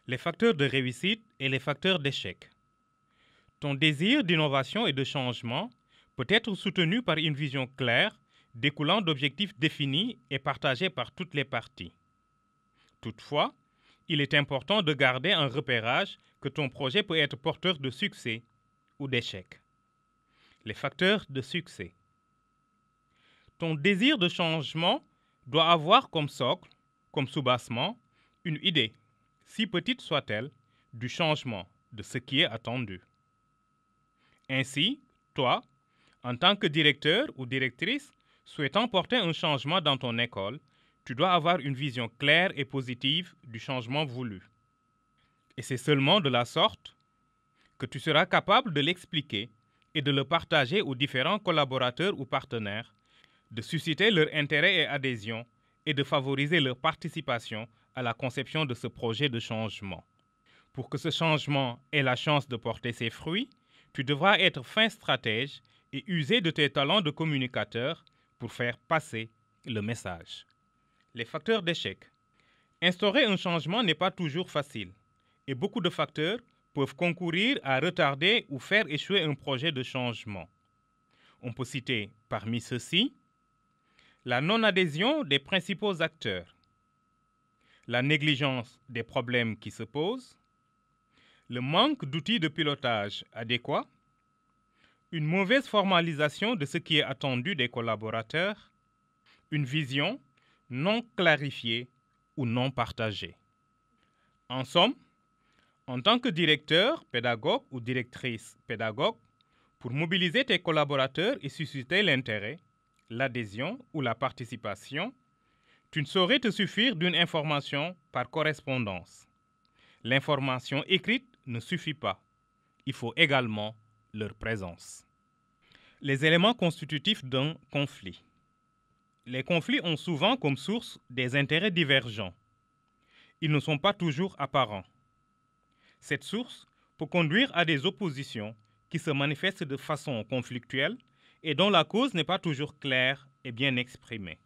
Les facteurs de réussite et les facteurs d'échec. Ton désir d'innovation et de changement peut être soutenu par une vision claire, découlant d'objectifs définis et partagés par toutes les parties. Toutefois, il est important de garder un repérage que ton projet peut être porteur de succès ou d'échec. Les facteurs de succès. Ton désir de changement doit avoir comme socle, comme soubassement, une idée, si petite soit-elle, du changement, de ce qui est attendu. Ainsi, toi, en tant que directeur ou directrice, souhaitant porter un changement dans ton école, tu dois avoir une vision claire et positive du changement voulu. Et c'est seulement de la sorte que tu seras capable de l'expliquer et de le partager aux différents collaborateurs ou partenaires, de susciter leur intérêt et adhésion et de favoriser leur participation à la conception de ce projet de changement. Pour que ce changement ait la chance de porter ses fruits, tu devras être fin stratège et user de tes talents de communicateur pour faire passer le message. Les facteurs d'échec. Instaurer un changement n'est pas toujours facile et beaucoup de facteurs peuvent concourir à retarder ou faire échouer un projet de changement. On peut citer parmi ceux-ci la non-adhésion des principaux acteurs, la négligence des problèmes qui se posent, le manque d'outils de pilotage adéquats, une mauvaise formalisation de ce qui est attendu des collaborateurs, une vision non clarifiée ou non partagée. En somme, en tant que directeur, pédagogue ou directrice pédagogue, pour mobiliser tes collaborateurs et susciter l'intérêt, l'adhésion ou la participation, tu ne saurais te suffire d'une information par correspondance. L'information écrite ne suffit pas. Il faut également leur présence. Les éléments constitutifs d'un conflit. Les conflits ont souvent comme source des intérêts divergents. Ils ne sont pas toujours apparents. Cette source peut conduire à des oppositions qui se manifestent de façon conflictuelle et dont la cause n'est pas toujours claire et bien exprimée.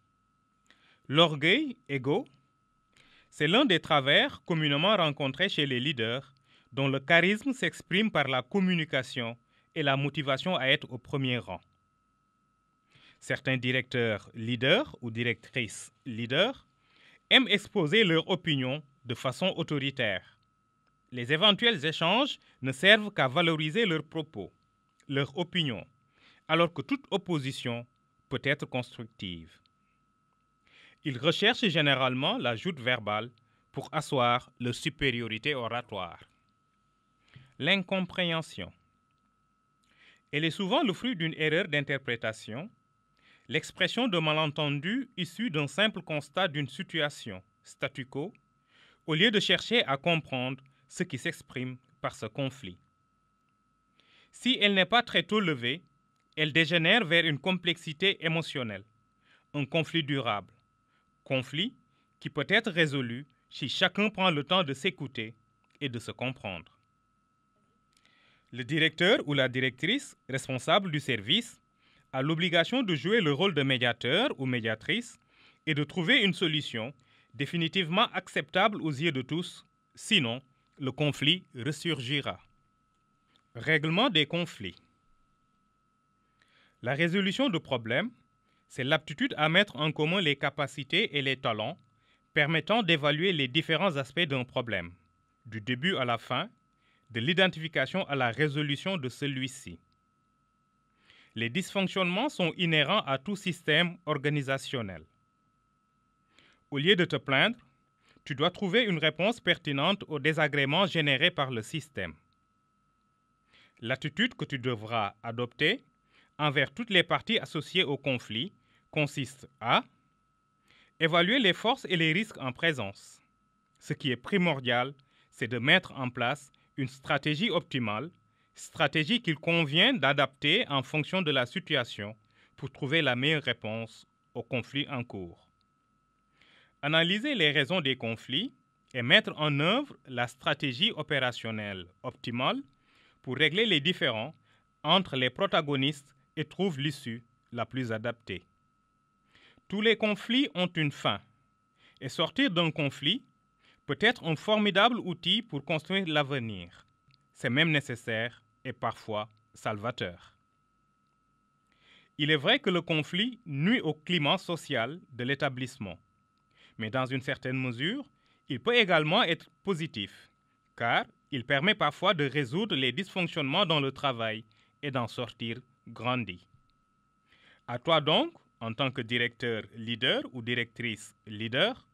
L'orgueil, ego, c'est l'un des travers communément rencontrés chez les leaders dont le charisme s'exprime par la communication et la motivation à être au premier rang. Certains directeurs leaders ou directrices leaders aiment exposer leur opinion de façon autoritaire. Les éventuels échanges ne servent qu'à valoriser leurs propos, leur opinion, alors que toute opposition peut être constructive. Ils recherchent généralement la joute verbale pour asseoir leur supériorité oratoire. L'incompréhension. Elle est souvent le fruit d'une erreur d'interprétation, l'expression de malentendus issus d'un simple constat d'une situation, statu quo, au lieu de chercher à comprendre ce qui s'exprime par ce conflit. Si elle n'est pas très tôt levée, elle dégénère vers une complexité émotionnelle, un conflit durable, conflit qui peut être résolu si chacun prend le temps de s'écouter et de se comprendre. Le directeur ou la directrice responsable du service a l'obligation de jouer le rôle de médiateur ou médiatrice et de trouver une solution définitivement acceptable aux yeux de tous, sinon le conflit ressurgira. Règlement des conflits. La résolution de problèmes, c'est l'aptitude à mettre en commun les capacités et les talents permettant d'évaluer les différents aspects d'un problème, du début à la fin, de l'identification à la résolution de celui-ci. Les dysfonctionnements sont inhérents à tout système organisationnel. Au lieu de te plaindre, tu dois trouver une réponse pertinente aux désagréments générés par le système. L'attitude que tu devras adopter envers toutes les parties associées au conflit consiste à évaluer les forces et les risques en présence. Ce qui est primordial, c'est de mettre en place une stratégie optimale, stratégie qu'il convient d'adapter en fonction de la situation pour trouver la meilleure réponse au conflit en cours. Analyser les raisons des conflits et mettre en œuvre la stratégie opérationnelle optimale pour régler les différends entre les protagonistes et trouver l'issue la plus adaptée. Tous les conflits ont une fin, et sortir d'un conflit peut être un formidable outil pour construire l'avenir. C'est même nécessaire et parfois salvateur. Il est vrai que le conflit nuit au climat social de l'établissement, mais dans une certaine mesure, il peut également être positif, car il permet parfois de résoudre les dysfonctionnements dans le travail et d'en sortir grandi. À toi donc, en tant que directeur leader ou directrice leader,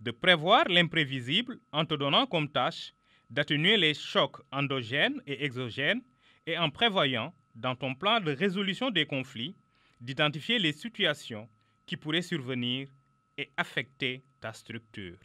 de prévoir l'imprévisible en te donnant comme tâche d'atténuer les chocs endogènes et exogènes et en prévoyant, dans ton plan de résolution des conflits, d'identifier les situations qui pourraient survenir et affecter ta structure.